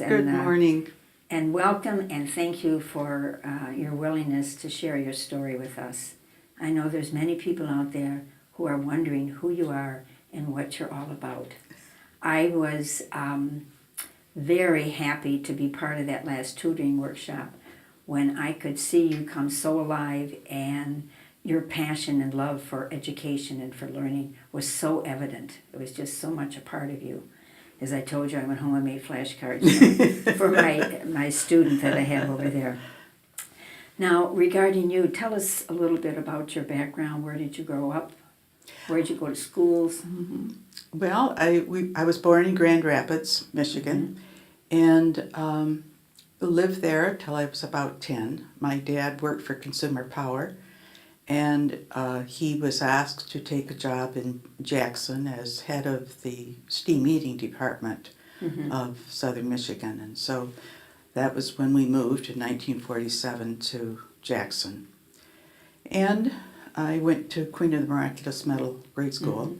Good morning. And welcome, and thank you for your willingness to share your story with us. I know there's many people out there who are wondering who you are and what you're all about. I was very happy to be part of that last tutoring workshop when I could see you come so alive, and your passion and love for education and for learning was so evident. It was just so much a part of you. As I told you, I went home and made flashcards for my student that I have over there. Now, regarding you, tell us a little bit about your background. Where did you grow up? Where did you go to schools? Mm-hmm. Well, I was born in Grand Rapids, Michigan, and lived there till I was about 10. My dad worked for Consumer Power, and he was asked to take a job in Jackson as head of the steam heating department of Southern Michigan. And so that was when we moved in 1947 to Jackson. And I went to Queen of the Miraculous Medal grade school,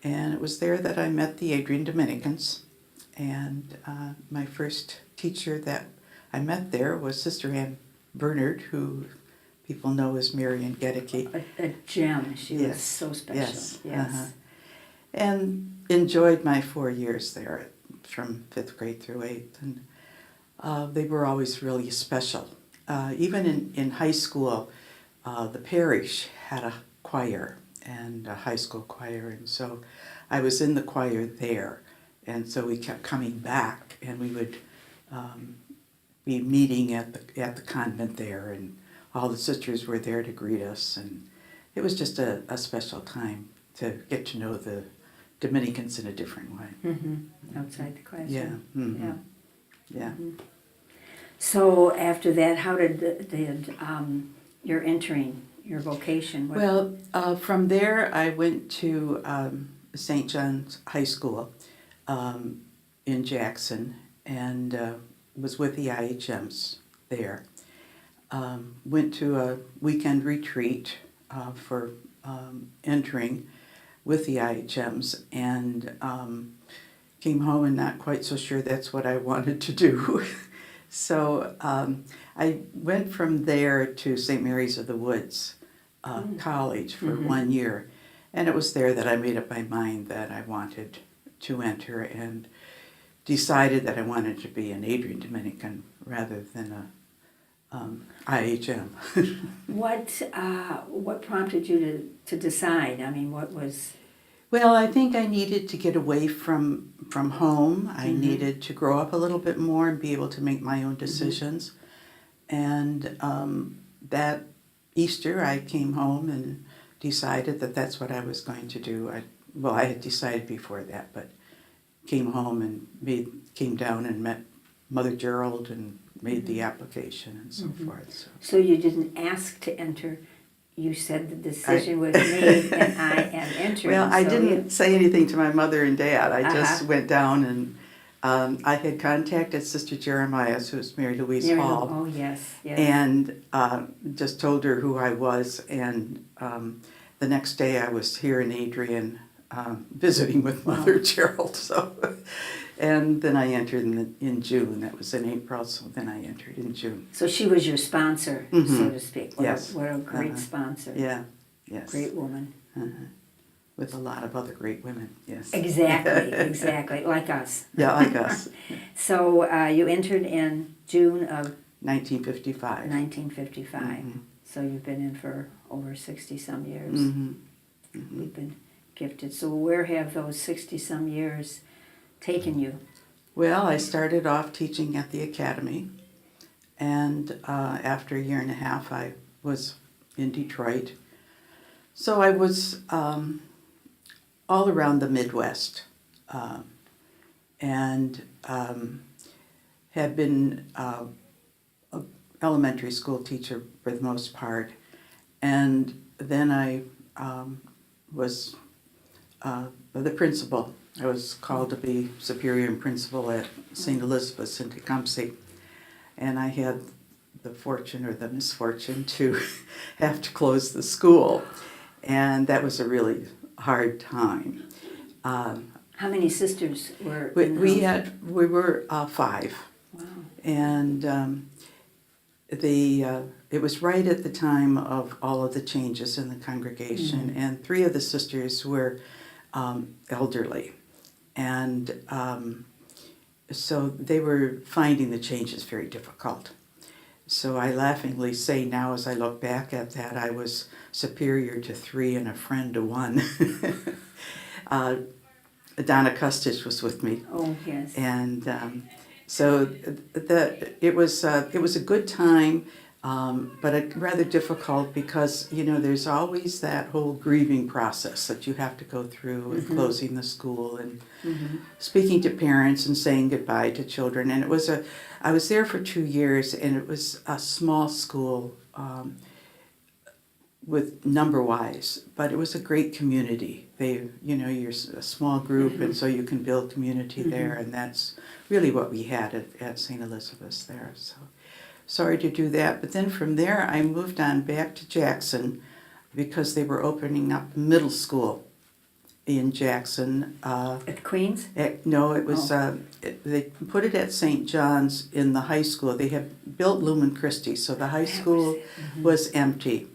and it was there that I met the Adrian Dominicans. And my first teacher that I met there was Sister Ann Bernard, who people know as Marian Gedeke. A gem. She was so special. Yes. Yes. And enjoyed my 4 years there from 5th grade through 8th. And they were always really special. Even in high school, the parish had a choir and a high school choir. And so I was in the choir there. And so we kept coming back, and we would be meeting at the convent there, and all the sisters were there to greet us, and it was just a special time to get to know the Dominicans in a different way. Outside the classroom. Yeah. Yeah. So after that, how did your entering, your vocation? Well, from there I went to St. John's High School in Jackson, and was with the IHMs there. Went to a weekend retreat for entering with the IHMs, and came home and not quite so sure that's what I wanted to do. So I went from there to St. Mary's of the Woods College for 1 year, and it was there that I made up my mind that I wanted to enter, and decided that I wanted to be an Adrian Dominican rather than a IHM. What prompted you to decide? I mean, what was? Well, I think I needed to get away from home. I needed to grow up a little bit more and be able to make my own decisions. And that Easter, I came home and decided that that's what I was going to do. I had decided before that, but came home and came down and met Mother Gerald and made the application and so forth. So you didn't ask to enter. You said the decision was made and I am entering. Well, I didn't say anything to my mother and dad. I just went down, and I had contacted Sister Jeremiah, who was Mary Louise Hall. Oh, yes. And just told her who I was. And the next day I was here in Adrian visiting with Mother Gerald. So, and then I entered in June. That was in April, so then I entered in June. So she was your sponsor, so to speak. Yes. What a great sponsor. Yeah, yes. Great woman. With a lot of other great women, yes. Exactly, like us. Yeah, like us. So you entered in June of 1955. 1955. So you've been in for over 60-some years. We've been gifted. So where have those 60-some years taken you? Well, I started off teaching at the academy, and after a year and a half I was in Detroit. So I was all around the Midwest, and had been an elementary school teacher for the most part, and then I was the principal. I was called to be superior and principal at St. Elizabeth's in Tecumseh, and I had the fortune or the misfortune to have to close the school, and that was a really hard time. How many sisters were We were 5. And it was right at the time of all of the changes in the congregation, and 3 of the sisters were elderly. And so they were finding the changes very difficult. So I laughingly say now, as I look back at that, I was superior to 3 and a friend to 1. Donna Custis was with me. Oh, yes. And so it was a good time, but rather difficult because, you know, there's always that whole grieving process that you have to go through with closing the school and speaking to parents and saying goodbye to children. And I was there for 2 years, and it was a small school with number-wise, but it was a great community. You're a small group, and so you can build community there, and that's really what we had at St. Elizabeth's there. So sorry to do that, but then from there I moved on back to Jackson because they were opening up middle school in Jackson. At Queens? No, it was, they put it at St. John's in the high school. They had built Lumen Christi, so the high school was empty.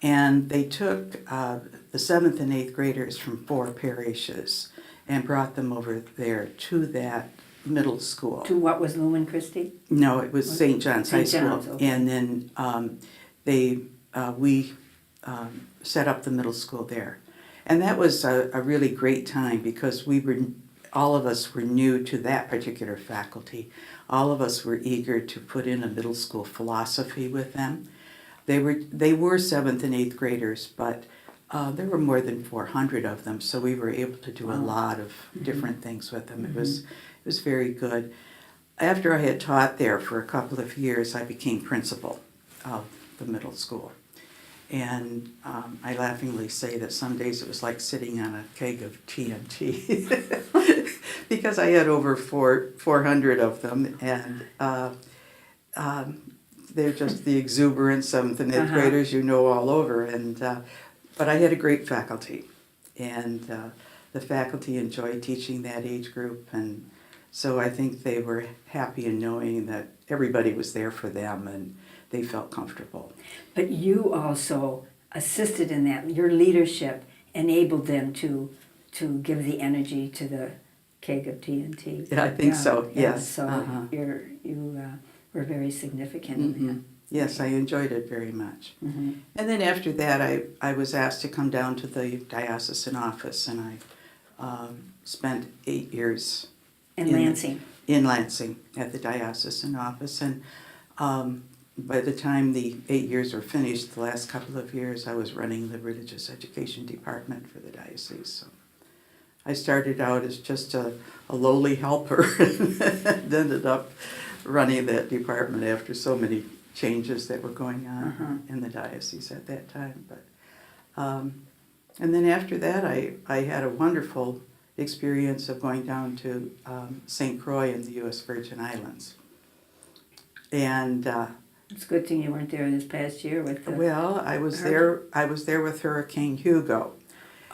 And they took the 7th and 8th graders from 4 parishes and brought them over there to that middle school. To what was Lumen Christi? No, it was St. John's High School. Okay. And then we set up the middle school there. And that was a really great time because all of us were new to that particular faculty. All of us were eager to put in a middle school philosophy with them. They were 7th and 8th graders, but there were more than 400 of them, so we were able to do a lot of different things with them. It was very good. After I had taught there for a couple of years, I became principal of the middle school. And I laughingly say that some days it was like sitting on a keg of TNT because I had over 400 of them, and they're just the exuberant 7th and 8th graders, all over. And but I had a great faculty, and the faculty enjoyed teaching that age group, and so I think they were happy in knowing that everybody was there for them and they felt comfortable. But you also assisted in that. Your leadership enabled them to give the energy to the keg of TNT. Yeah, I think so, yes. So you were very significant in that. Yes, I enjoyed it very much. And then after that, I was asked to come down to the diocesan office, and I spent 8 years in Lansing. In Lansing at the diocesan office. And by the time the 8 years were finished, the last couple of years, I was running the religious education department for the diocese. So I started out as just a lowly helper and ended up running that department after so many changes that were going on in the diocese at that time. But and then after that, I had a wonderful experience of going down to St Croix in the U.S. Virgin Islands. And it's a good thing you weren't there this past year with the... Well, I was there with Hurricane Hugo.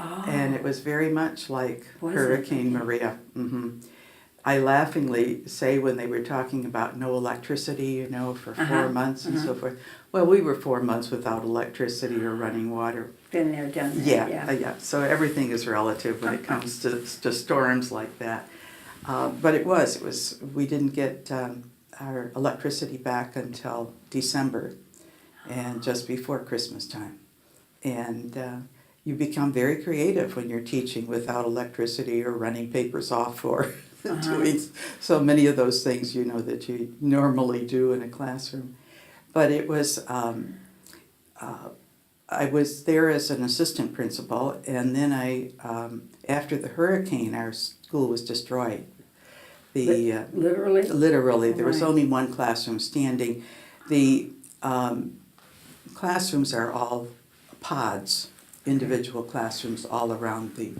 Oh. And it was very much like Hurricane Maria. I laughingly say when they were talking about no electricity, for 4 months and so forth. Well, we were 4 months without electricity or running water. Been there, done that. Yeah. So everything is relative when it comes to storms like that. But it was. We didn't get our electricity back until December, and just before Christmas time. And you become very creative when you're teaching without electricity or running papers off or doing so many of those things, that you normally do in a classroom. But it was, I was there as an assistant principal, and then after the hurricane, our school was destroyed. Literally? Literally. There was only one classroom standing. The classrooms are all pods, individual classrooms all around the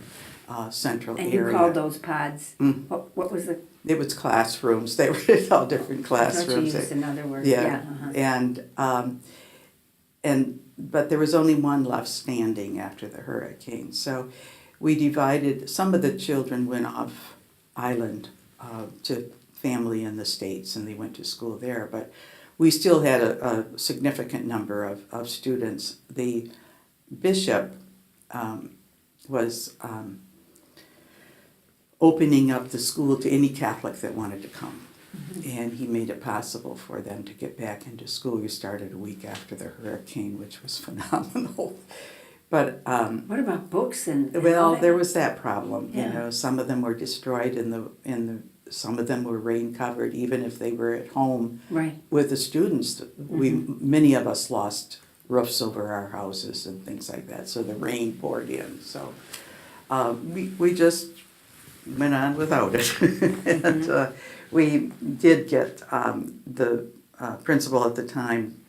central area. And you called those pods, what was the... It was classrooms. They were all different classrooms. I thought you used another word. Yeah. But there was only one left standing after the hurricane. So we divided, some of the children went off island to family in the States, and they went to school there. But we still had a significant number of students. The bishop was opening up the school to any Catholic that wanted to come. And he made it possible for them to get back into school. We started a week after the hurricane, which was phenomenal. But what about books and well, all that? there was that problem. Yeah. You know, some of them were destroyed some of them were rain covered. Even if they were at home Right. with the students, many of us lost roofs over our houses and things like that. So the rain poured in. So we just went on without it. And we did get the principal at the time,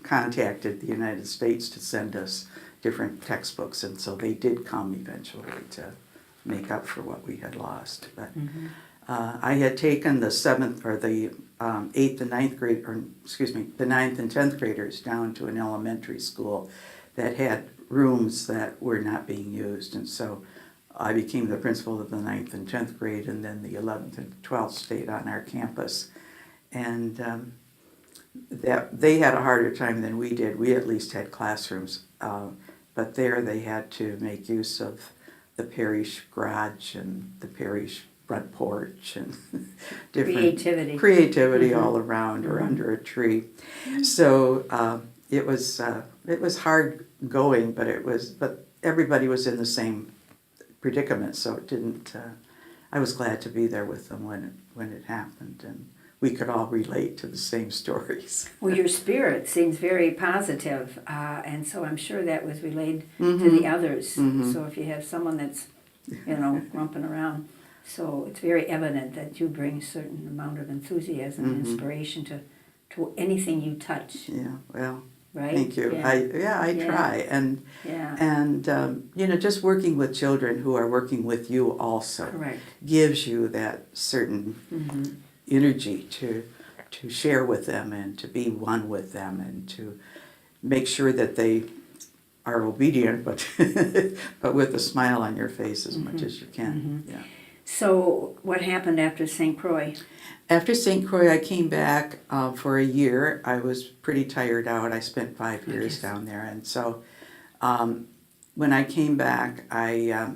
contacted the United States to send us different textbooks, and so they did come eventually to make up for what we had lost. But I had taken the 7th or the 8th and 9th grade, or excuse me, the 9th and 10th graders down to an elementary school that had rooms that were not being used, and so I became the principal of the 9th and 10th grade, and then the 11th and 12th stayed on our campus. And that they had a harder time than we did. We at least had classrooms, but there they had to make use of the parish garage and the parish front porch and different creativity all around or under a tree. So it was hard going, but everybody was in the same predicament, so it didn't. I was glad to be there with them when it happened, and we could all relate to the same stories. Well, your spirit seems very positive, and so I'm sure that was relayed to the others. So if you have someone that's, grumping around, so it's very evident that you bring a certain amount of enthusiasm and inspiration to anything you touch. Yeah, well, right? Thank you. Yeah. I try, and just working with children who are working with you also Correct. gives you that certain energy to share with them and to be one with them and to make sure that they are obedient, but but with a smile on your face as much as you can. Yeah. So what happened after St. Croix? After St. Croix, I came back for a year. I was pretty tired out. I spent 5 years down there, and so when I came back, I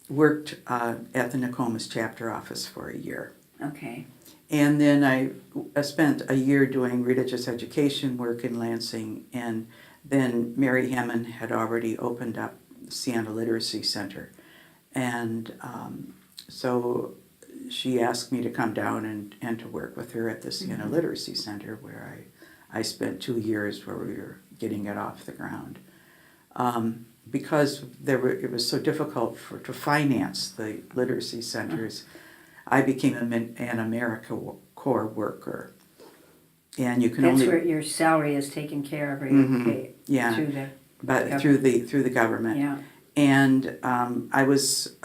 worked at the Nokomis chapter office for a year. Okay. And then I spent a year doing religious education work in Lansing, and then Mary Hammond had already opened up the Siena Literacy Center. And so she asked me to come down and to work with her at the Siena Literacy Center, where I spent 2 years where we were getting it off the ground. Because it was so difficult to finance the literacy centers, I became an AmeriCorps worker. And you can That's where your salary is taken care of, or you pay through the government. through the government. Yeah. And I was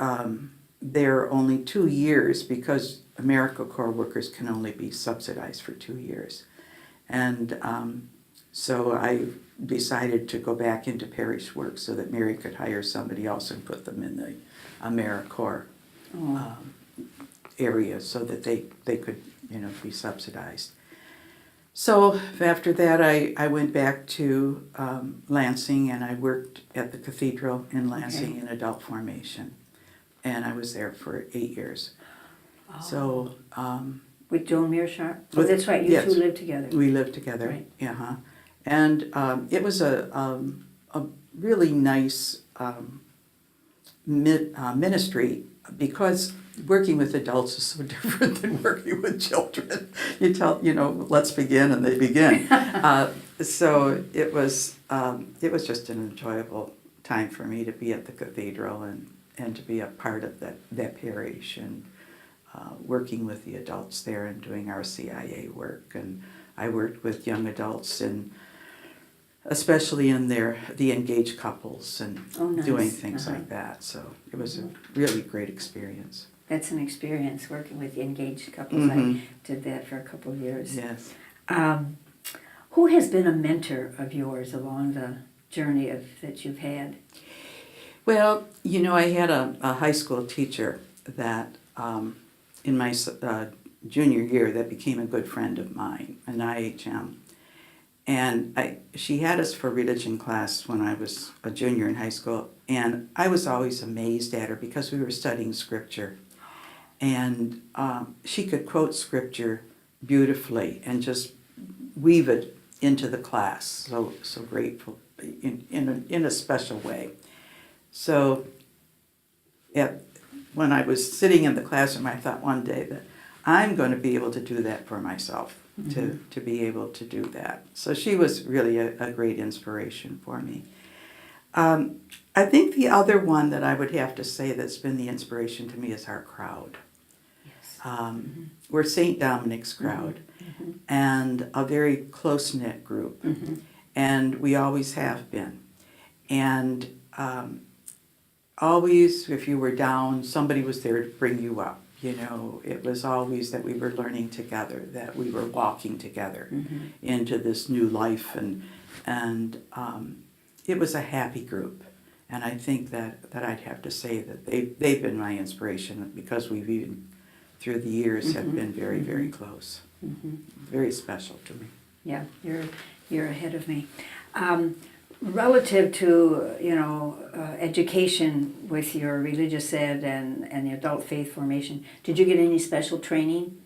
there only 2 years because AmeriCorps workers can only be subsidized for 2 years. And so I decided to go back into parish work so that Mary could hire somebody else and put them in the AmeriCorps area so that they could be subsidized. So after that, I went back to Lansing, and I worked at the cathedral in Lansing in adult formation, and I was there for 8 years. Oh. So With Joan Mearshart? Oh, that's right. You two lived together. We lived together. Right. Yeah. And it was a really nice ministry, because working with adults is so different than working with children. You tell, let's begin, and they begin. So it was just an enjoyable time for me to be at the cathedral and to be a part of that parish and working with the adults there and doing our CIA work. And I worked with young adults especially in the engaged couples and nice. Doing things like that. So it was a really great experience. That's an experience, working with engaged couples. I did that for a couple of years. Yes. Who has been a mentor of yours along the journey that you've had? Well, I had a high school teacher that in my junior year that became a good friend of mine, an IHM. And she had us for religion class when I was a junior in high school, and I was always amazed at her because we were studying scripture. And she could quote scripture beautifully and just weave it into the class. So grateful in a special way. So when I was sitting in the classroom, I thought one day that I'm going to be able to do that for myself, to be able to do that. So she was really a great inspiration for me. I think the other one that I would have to say that's been the inspiration to me is our crowd. Yes. We're St. Dominic's crowd, and a very close-knit group, and we always have been. And always, if you were down, somebody was there to bring you up. You know, it was always that we were learning together, that we were walking together into this new life, and it was a happy group. And I think that I'd have to say that they've been my inspiration, because we've even through the years have been very, very close. Very special to me. Yeah, you're ahead of me. Relative to, education with your religious ed and the adult faith formation, did you get any special training?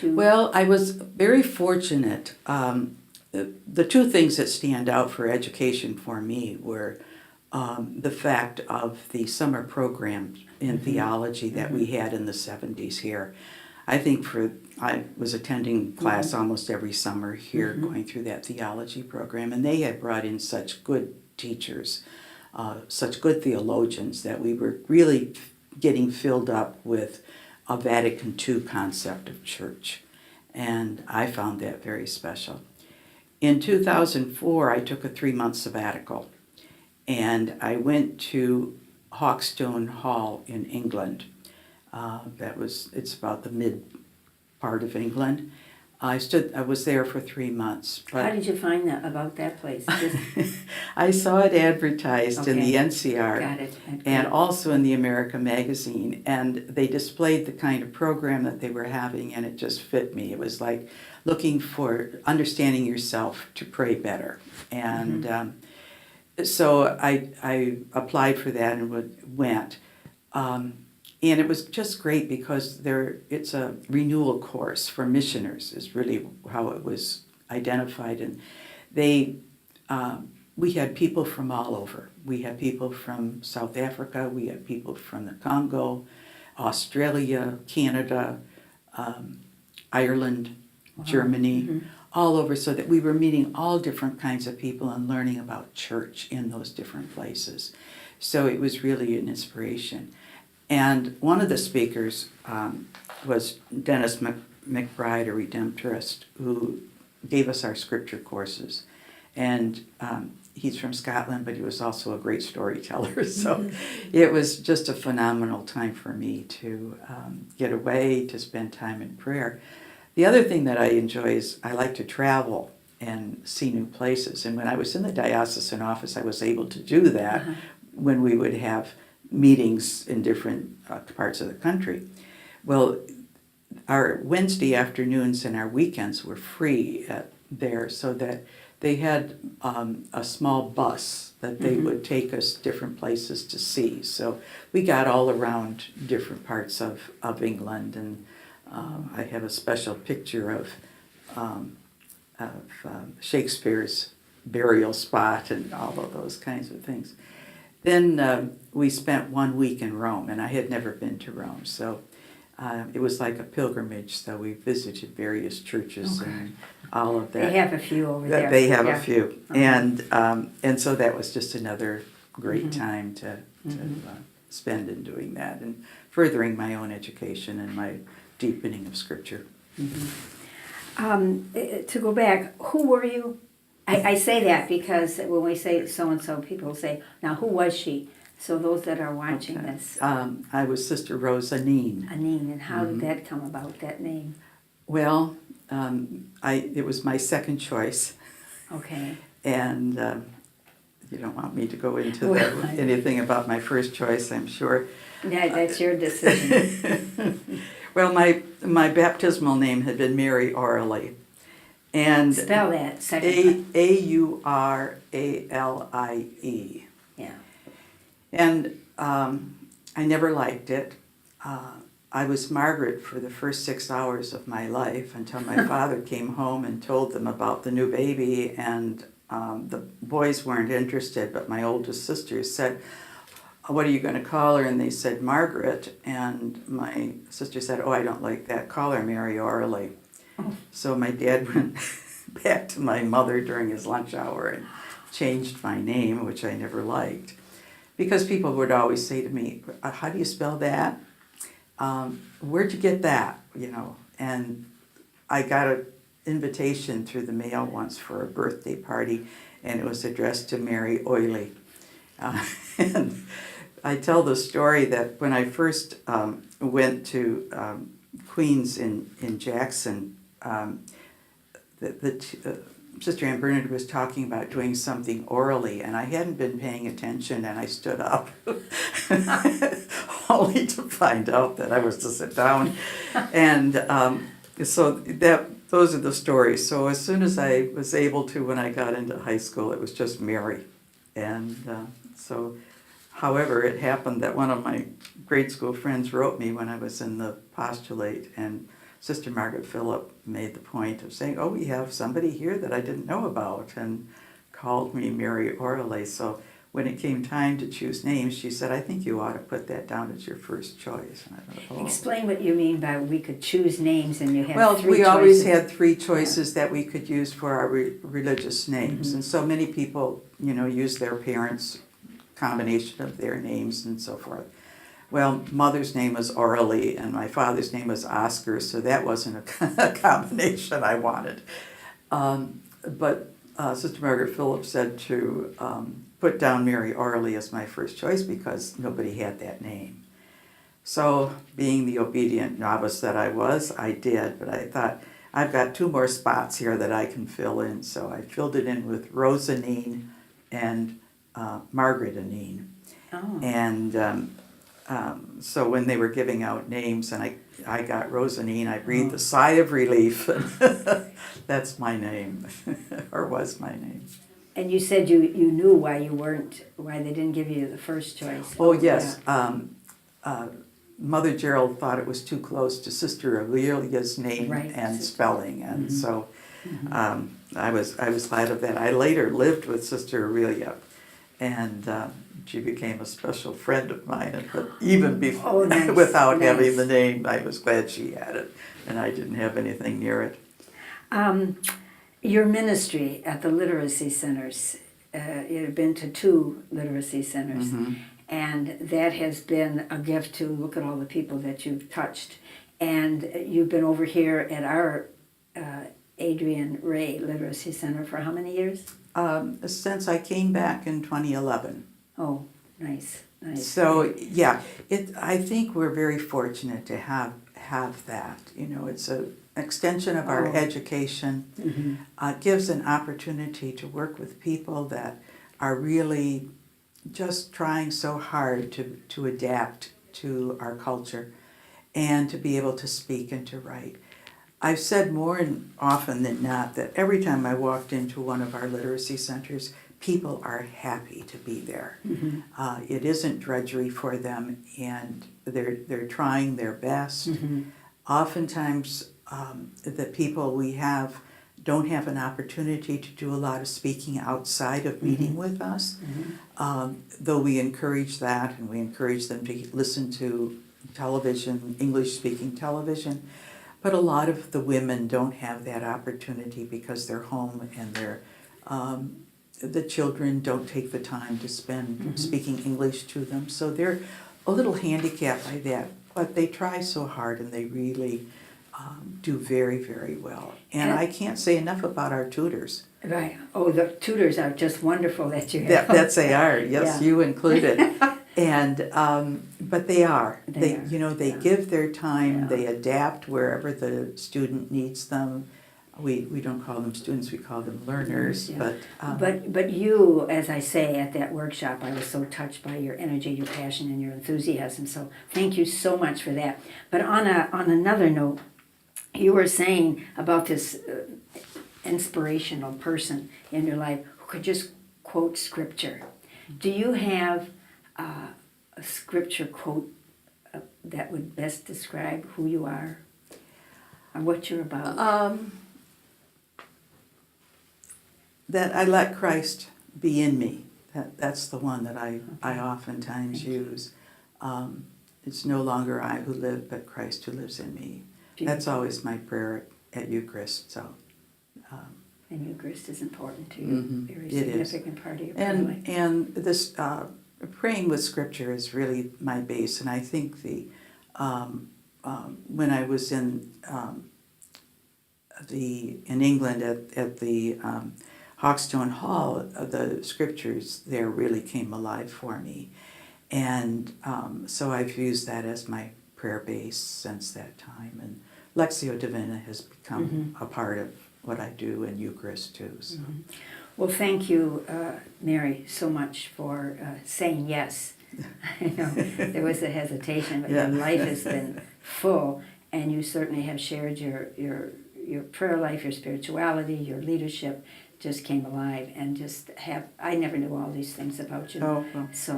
Well, I was very fortunate. The two things that stand out for education for me were the fact of the summer program in theology that we had in the 70s here. I think I was attending class almost every summer here, going through that theology program, and they had brought in such good teachers, such good theologians, that we were really getting filled up with a Vatican II concept of church, and I found that very special. In 2004, I took a 3-month sabbatical, and I went to Hawkstone Hall in England. It's about the mid part of England. I was there for 3 months. How did you find that about that place? I saw it advertised in the NCR. Got it. And also in the America magazine, and they displayed the kind of program that they were having, and it just fit me. It was like looking for understanding yourself to pray better. And so I applied for that and went. And it was just great because it's a renewal course for missioners is really how it was identified. And we had people from all over. We had people from South Africa, we had people from the Congo, Australia, Canada, Ireland, Germany, all over, so that we were meeting all different kinds of people and learning about church in those different places. So it was really an inspiration. And one of the speakers was Dennis McBride, a Redemptorist, who gave us our scripture courses. And he's from Scotland, but he was also a great storyteller. So it was just a phenomenal time for me to get away, to spend time in prayer. The other thing that I enjoy is I like to travel and see new places. And when I was in the diocesan office, I was able to do that when we would have meetings in different parts of the country. Well, our Wednesday afternoons and our weekends were free there, so that they had a small bus that they would take us different places to see. So we got all around different parts of England, and I have a special picture of Shakespeare's burial spot and all of those kinds of things. Then we spent 1 week in Rome, and I had never been to Rome, so it was like a pilgrimage. So we visited various churches and all of that. They have a few over there. They have a few, and so that was just another great time to spend in doing that and furthering my own education and my deepening of Scripture. To go back, who were you? I say that because when we say so-and-so, people say, now who was she? So those that are watching this. I was Sister Rose Annine. Annine, and how did that come about, that name? Well, it was my second choice. Okay. And you don't want me to go into anything about my first choice, I'm sure. Yeah, that's your decision. Well, my baptismal name had been Mary Orally. And Spell that second one. Auralie. Yeah. And I never liked it. I was Margaret for the first 6 hours of my life until my father came home and told them about the new baby, and the boys weren't interested, but my oldest sisters said, "What are you going to call her?" And they said, "Margaret." And my sister said, "Oh, I don't like that. Call her Mary Orally." Oh. So my dad went back to my mother during his lunch hour and changed my name, which I never liked. Because people would always say to me, "How do you spell that? Where'd you get that?" You know, and I got an invitation through the mail once for a birthday party, and it was addressed to Mary Oily. And I tell the story that when I first went to Queens in Jackson, Sister Ann Bernard was talking about doing something orally, and I hadn't been paying attention, and I stood up, only to find out that I was to sit down. And so those are the stories. So as soon as I was able to, when I got into high school, it was just Mary. And so, however, it happened that one of my grade school friends wrote me when I was in the postulate, and Sister Margaret Phillip made the point of saying, "Oh, we have somebody here that I didn't know about," and called me Mary Orally. So when it came time to choose names, she said, "I think you ought to put that down as your first choice." And I thought, "Oh." Explain what you mean by we could choose names and you have Well, three we choices. always had 3 choices that we could use for our religious names. Mm-hmm. And so many people, use their parents' combination of their names and so forth. Well, mother's name was Orally, and my father's name was Oscar, so that wasn't a combination I wanted. But Sister Margaret Phillips said to put down Mary Orally as my first choice because nobody had that name. So, being the obedient novice that I was, I did, but I thought, I've got 2 more spots here that I can fill in, so I filled it in with Rose Annine and Margaret Annine. Oh. And so when they were giving out names and I got Rose Annine, I breathed a sigh of relief. That's my name, or was my name. And you said you knew why they didn't give you the first choice. Oh, yes. Yeah. Mother Gerald thought it was too close to Sister Aurelia's name and spelling, and so I was glad of that. I later lived with Sister Aurelia, and she became a special friend of mine. But even before, without having the name, I was glad she had it, and I didn't have anything near it. Your ministry at the literacy centers, you have been to 2 literacy centers. Mm-hmm. And that has been a gift to look at all the people that you've touched. And you've been over here at our Adrian Ray Literacy Center for how many years? Since I came back in 2011. Oh, nice. So, yeah, I think we're very fortunate to have that. It's an extension of our education. Mm-hmm. Gives an opportunity to work with people that are really just trying so hard to adapt to our culture and to be able to speak and to write. I've said more often than not that every time I walked into one of our literacy centers, people are happy to be there. Mm-hmm. It isn't drudgery for them, and they're trying their best. Mm-hmm. Oftentimes, the people we have don't have an opportunity to do a lot of speaking outside of meeting with us, though we encourage that, and we encourage them to listen to television, English-speaking television. But a lot of the women don't have that opportunity because they're home and the children don't take the time to spend speaking English to them. So they're a little handicapped by that, but they try so hard and they really do very, very well. And I can't say enough about our tutors. Right. Oh, the tutors are just wonderful that you have. That they are, yes, you included. And but they are. They give their time. Yeah. They adapt wherever the student needs them. we don't call them students, we call them learners, Yeah. but But you, as I say, at that workshop, I was so touched by your energy, your passion, and your enthusiasm. So thank you so much for that. But on another note, you were saying about this inspirational person in your life who could just quote scripture. Do you have a scripture quote that would best describe who you are or what you're about? that I let Christ be in me. That's the one that I oftentimes Thank you. use. It's no longer I who live, but Christ who lives in me. That's Beautiful. always my prayer at Eucharist. So, And Eucharist is important to you, very it is. significant part of your prayer life. And this praying with Scripture is really my base. And I think when I was in England at the Hawkstone Hall, the Scriptures there really came alive for me, and so I've used that as my prayer base since that time. And Lectio Divina has become a part of what I do in Eucharist too. So. Well, thank you, Mary, so much for saying yes. I know there was a hesitation, but Yeah. your life has been full, and you certainly have shared your prayer life, your spirituality, your leadership just came alive, and just I never knew all these things about you. Oh, well, So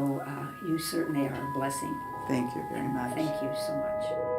you certainly are a blessing. thank you very much. Thank you so much.